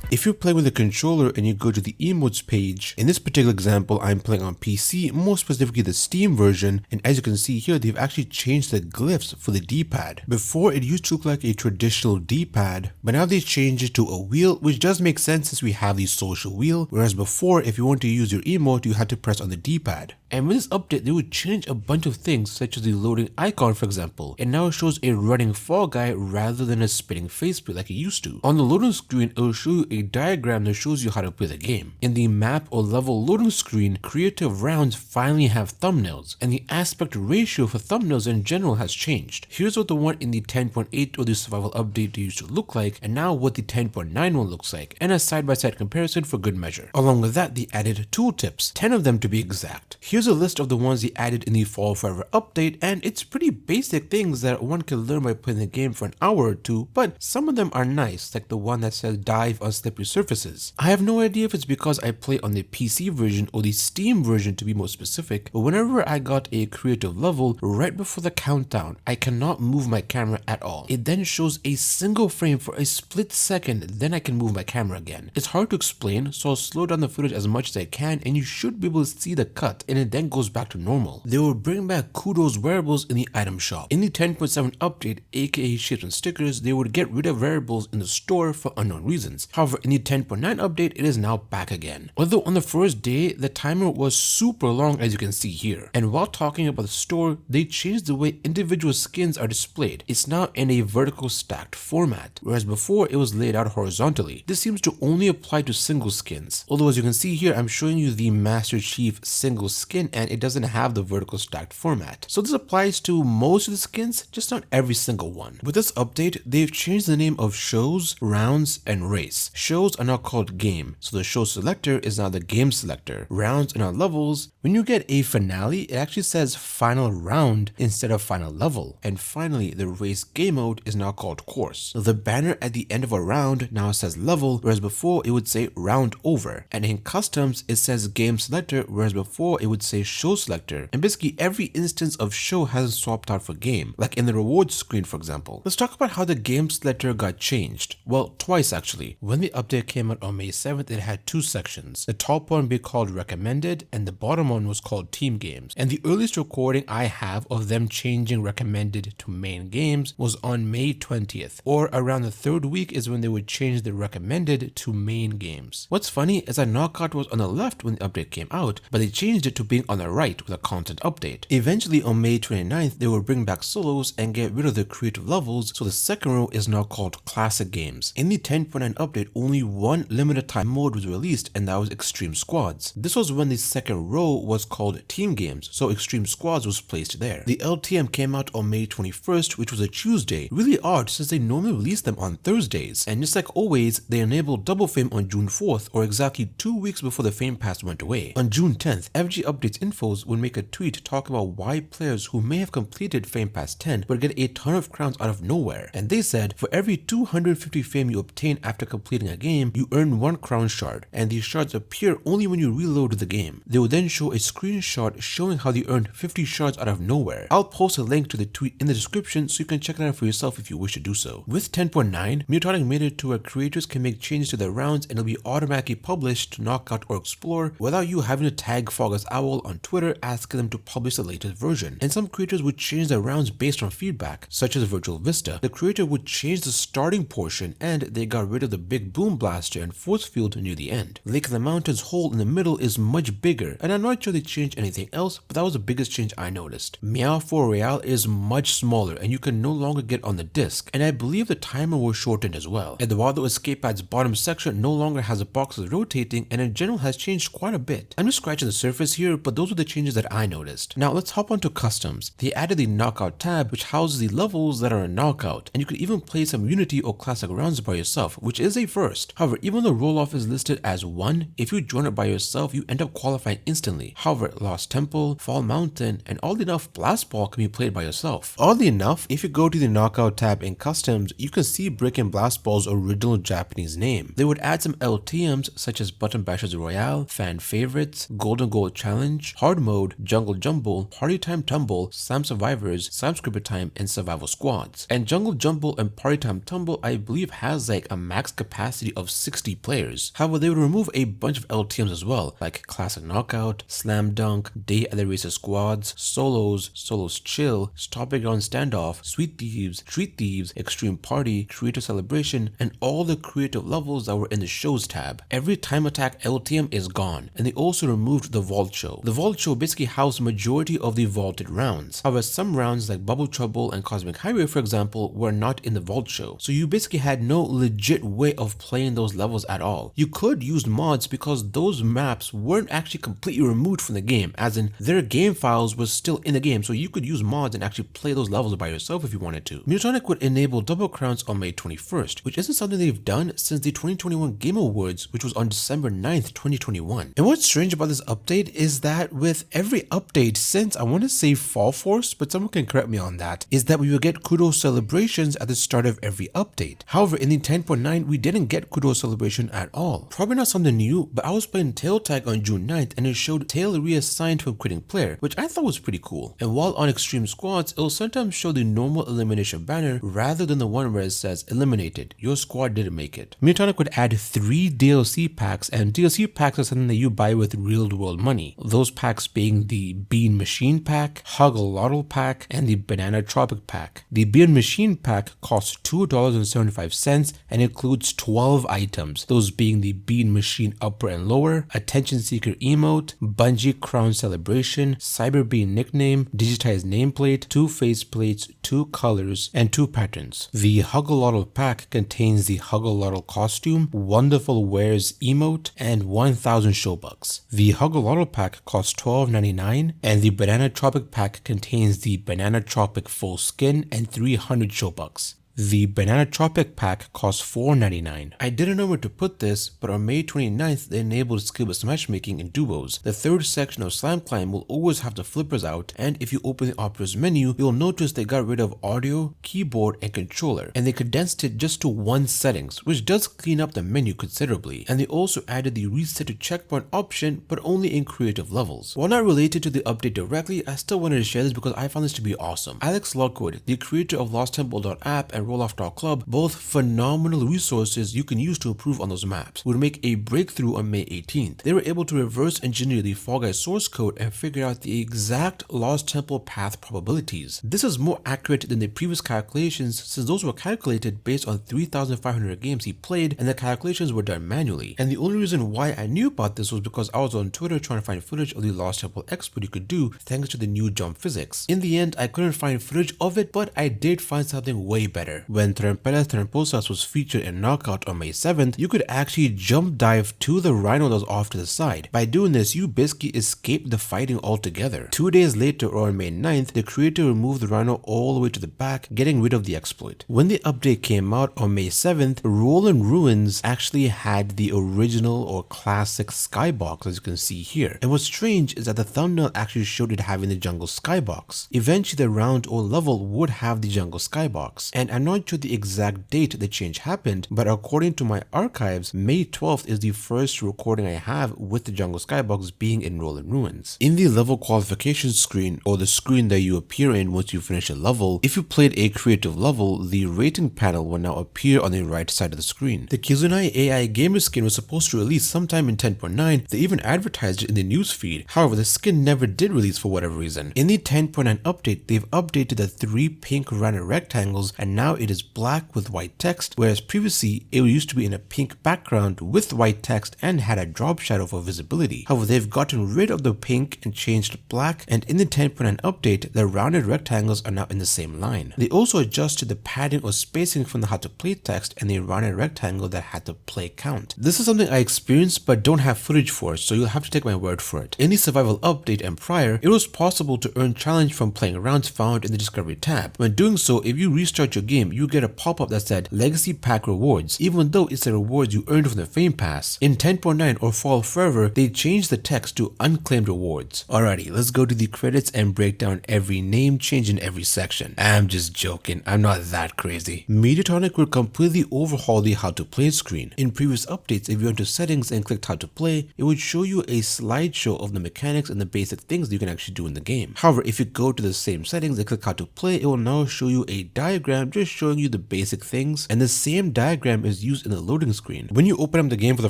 If you're playing with a controller and you go to the emotes page, in this particular example I'm playing on PC, more specifically the Steam version, and as you can see here they've actually changed the glyphs for the D-pad. Before it used to look like a traditional D-pad, but now they changed it to a wheel, which does make sense since we have the social wheel, whereas before if you want to use your emote you had to press on the D-pad. And with this update, they would change a bunch of things such as the loading icon for example, and now it shows a running fall guy rather than a spinning faceplate like it used to. On the loading screen, it will show you a diagram that shows you how to play the game. In the map or level loading screen, creative rounds finally have thumbnails, and the aspect ratio for thumbnails in general has changed. Here's what the one in the 10.8 or the survival update used to look like, and now what the 10.9 one looks like, and a side-by-side comparison for good measure. Along with that, they added tooltips, 10 of them to be exact. Here's a list of the ones they added in the Fall Forever update, and it's pretty basic things that one can learn by playing the game for an hour or two, but some of them are nice, like the one that says dive on slippery surfaces. I have no idea if it's because I play on the PC version or the Steam version to be more specific, but whenever I got a creative level, right before the countdown, I cannot move my camera at all. It then shows a single frame for a split second, then I can move my camera again. It's hard to explain, so I'll slow down the footage as much as I can, and you should be able to see the cut, and it then goes back to normal. They will bring back Kudo's wearables in the item shop. In the 10.7 update, aka shapes and stickers, they would get rid of variables in the store for unknown reasons. However, in the 10.9 update, it is now back again. Although on the first day, the timer was super long as you can see here. And while talking about the store, they changed the way individual skins are displayed. It's now in a vertical stacked format, whereas before it was laid out horizontally. This seems to only apply to single skins. Although as you can see here, I'm showing you the Master Chief single skin and it doesn't have the vertical stacked format. So this applies to most of the skins, just not every single one. With this update, they've changed the name of shows, rounds, and race. Shows are now called game, so the show selector is now the game selector. Rounds are now levels. When you get a finale, it actually says final round instead of final level. And finally, the race game mode is now called course. The banner at the end of a round now says level, whereas before it would say round over. And in customs, it says game selector, whereas before it would say show selector. And basically every instance of show hasn't swapped out for game, like in the rewards screen for example. Let's talk about how the game selector got changed. Well, twice actually. When they update came out on May 7th, it had two sections. The top one being called Recommended, and the bottom one was called Team Games. And the earliest recording I have of them changing Recommended to Main Games was on May 20th, or around the third week is when they would change the Recommended to Main Games. What's funny is that Knockout was on the left when the update came out, but they changed it to being on the right with a content update. Eventually on May 29th, they would bring back solos and get rid of the creative levels, so the second row is now called Classic Games. In the 10.9 update, only one limited time mode was released, and that was Extreme Squads. This was when the second row was called Team Games, so Extreme Squads was placed there. The LTM came out on May 21st, which was a Tuesday. Really odd since they normally release them on Thursdays, and just like always, they enabled Double Fame on June 4th, or exactly 2 weeks before the Fame Pass went away. On June 10th, FG Updates Infos would make a tweet talking about why players who may have completed Fame Pass 10 would get a ton of crowns out of nowhere, and they said for every 250 fame you obtain after completing a game, you earn 1 crown shard, and these shards appear only when you reload the game. They will then show a screenshot showing how they earned 50 shards out of nowhere. I'll post a link to the tweet in the description so you can check it out for yourself if you wish to do so. With 10.9, Mutonic made it to where creators can make changes to their rounds and it'll be automatically published to Knockout or Explore without you having to tag Foggus Owl on Twitter asking them to publish the latest version. And some creators would change their rounds based on feedback, such as Virtual Vista. The creator would change the starting portion and they got rid of the big boom blaster and force field near the end. Lake of the Mountains hole in the middle is much bigger, and I'm not sure they changed anything else, but that was the biggest change I noticed. Meow 4 Royale is much smaller and you can no longer get on the disc, and I believe the timer was shortened as well. Eduardo Escape Pad's bottom section no longer has the boxes rotating and in general has changed quite a bit. I'm just scratching the surface here, but those are the changes that I noticed. Now let's hop onto customs. They added the Knockout tab, which houses the levels that are in Knockout, and you could even play some Unity or Classic rounds by yourself, which is a first. However, even though roll-off is listed as 1, if you join it by yourself, you end up qualifying instantly. However, Lost Temple, Fall Mountain, and oddly enough, Blast Ball can be played by yourself. Oddly enough, if you go to the Knockout tab in Customs, you can see Brick and Blast Ball's original Japanese name. They would add some LTMs such as Button Bashers Royale, Fan Favorites, Golden Goal Challenge, Hard Mode, Jungle Jumble, Party Time Tumble, Slam Survivors, Slam Scripper Time, and Survival Squads. And Jungle Jumble and Party Time Tumble I believe has like a max capacity of 60 players. However, they would remove a bunch of LTMs as well, like Classic Knockout, Slam Dunk, Day at the Racer Squads, Solos, Solos Chill, Stopping Ground Standoff, Sweet Thieves, Treat Thieves, Extreme Party, Creator Celebration, and all the creative levels that were in the Shows tab. Every Time Attack LTM is gone, and they also removed the Vault Show. The Vault Show basically housed the majority of the vaulted rounds. However, some rounds like Bubble Trouble and Cosmic Highway, for example, were not in the Vault Show, so you basically had no legit way of playing those levels at all. You could use mods because those maps weren't actually completely removed from the game, as in their game files was still in the game, so you could use mods and actually play those levels by yourself if you wanted to. Mutonic would enable double crowns on May 21st, which isn't something they've done since the 2021 Game Awards, which was on December 9th, 2021. And what's strange about this update is that with every update since, I want to say Fall Force, but someone can correct me on that, is that we would get kudos celebrations at the start of every update. However, in the 10.9, we didn't get kudos celebration at all. Probably not something new, but I was playing Tail Tag on June 9th and it showed Tail reassigned to a quitting player, which I thought was pretty cool. And while on Extreme Squads, it'll sometimes show the normal elimination banner rather than the one where it says eliminated, your squad didn't make it. Mutonic would add 3 DLC packs, and DLC packs are something that you buy with real world money. Those packs being the Bean Machine pack, Huggle pack, and the Banana Tropic pack. The Bean Machine pack costs $2.75 and includes 12 items, those being the Bean Machine upper and lower, Attention Seeker emote, Bungie Crown Celebration, Cyber Bean nickname, digitized nameplate, 2 faceplates, 2 colors, and 2 patterns. The Huggle pack contains the Huggle costume, Wonderful Wares emote, and 1000 showbucks. The Huggle pack costs $12.99, and the Banana Tropic pack contains the Banana Tropic full skin and 300 showbucks. The Banana Tropic pack costs $4.99. I didn't know where to put this, but on May 29th they enabled skill-based matchmaking in duos. The third section of Slam Climb will always have the flippers out, and if you open the operas menu, you'll notice they got rid of audio, keyboard, and controller, and they condensed it just to 1 settings, which does clean up the menu considerably. And they also added the reset to checkpoint option, but only in creative levels. While not related to the update directly, I still wanted to share this because I found this to be awesome. Alex Lockwood, the creator of LostTemple.app and Rolloff.club, both phenomenal resources you can use to improve on those maps, would make a breakthrough on May 18th. They were able to reverse engineer the Fall Guys source code and figure out the exact Lost Temple path probabilities. This is more accurate than the previous calculations since those were calculated based on 3,500 games he played and the calculations were done manually. And the only reason why I knew about this was because I was on Twitter trying to find footage of the Lost Temple exploit you could do thanks to the new jump physics. In the end, I couldn't find footage of it, but I did find something way better. When Trempelas Tramposas was featured in Knockout on May 7th, you could actually jump dive to the rhino that was off to the side. By doing this, you basically escaped the fighting altogether. 2 days later, or on May 9th, the creator removed the rhino all the way to the back, getting rid of the exploit. When the update came out on May 7th, Rolling Ruins actually had the original or classic skybox, as you can see here. And what's strange is that the thumbnail actually showed it having the jungle skybox. Eventually, the round or level would have the jungle skybox. And I'm not sure the exact date the change happened, but according to my archives, May 12th is the first recording I have with the jungle skybox being in Rolling Ruins. In the level qualification screen, or the screen that you appear in once you finish a level, if you played a creative level, the rating panel will now appear on the right side of the screen. The Kizunai AI gamer skin was supposed to release sometime in 10.9. They even advertised it in the newsfeed. However, the skin never did release for whatever reason. In the 10.9 update, they've updated the 3 pink rounded rectangles and now it is black with white text, whereas previously it used to be in a pink background with white text and had a drop shadow for visibility. However, they've gotten rid of the pink and changed to black, and in the 10.9 update, the rounded rectangles are now in the same line. They also adjusted the padding or spacing from the how to play text and the rounded rectangle that had to play count. This is something I experienced but don't have footage for, so you'll have to take my word for it. In the survival update and prior, it was possible to earn challenge from playing rounds found in the discovery tab. When doing so, if you restart your game, you get a pop-up that said Legacy Pack Rewards, even though it's the rewards you earned from the Fame Pass. In 10.9 or Fall Forever, they changed the text to unclaimed rewards. Alrighty, let's go to the credits and break down every name change in every section. I'm just joking, I'm not that crazy. Mediatonic would completely overhaul the how to play screen. In previous updates, if you went to settings and clicked how to play, it would show you a slideshow of the mechanics and the basic things that you can actually do in the game. However, if you go to the same settings and click how to play, it will now show you a diagram just showing you the basic things, and the same diagram is used in the loading screen. When you open up the game for the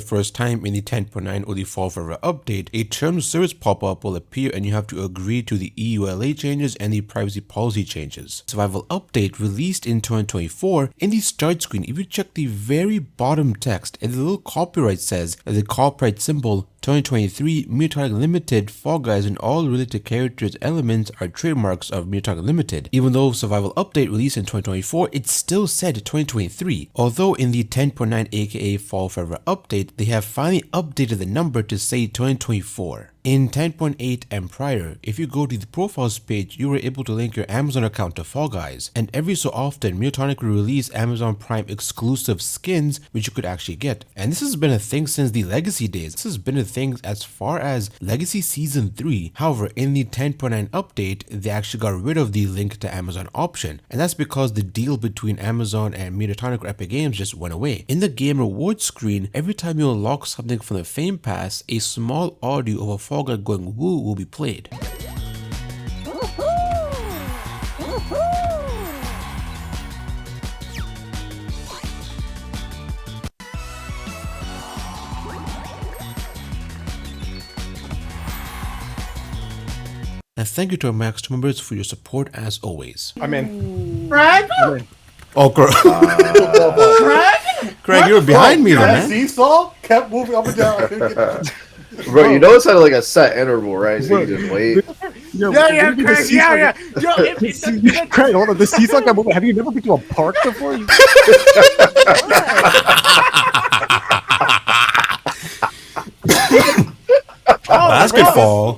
first time in the 10.9 or the Fall Forever update, a terms of service pop-up will appear and you have to agree to the EULA changes and the privacy policy changes. Survival update released in 2024, in the start screen, if you check the very bottom text and the little copyright says that the copyright symbol 2023 Mediatonic Limited, Fall Guys, and all related characters elements are trademarks of Mediatonic Limited. Even though Survival Update released in 2024, it still said 2023. Although in the 10.9 aka Fall Forever update, they have finally updated the number to say 2024. In 10.8 and prior, if you go to the profiles page, you were able to link your Amazon account to Fall Guys, and every so often Mediatonic will release Amazon Prime exclusive skins which you could actually get. And this has been a thing since the Legacy days. This has been a thing as far as Legacy Season 3. However, in the 10.9 update, they actually got rid of the link to Amazon option, and that's because the deal between Amazon and Mediatonic or Epic Games just went away. In the game reward screen, every time you unlock something from the Fame Pass, a small audio of a Fall Guy going woo will be played. And thank you to our Max members for your support as always. I'm in. Craig? Oh, Craig, you were behind me though, man. Seesaw kept moving up and down. I couldn't get Bro, you know it's at like a set interval, right? So you just wait. Yeah, Craig, yeah. Craig, hold on. The seesaw got moving. Have you never been to a park before? Basketball.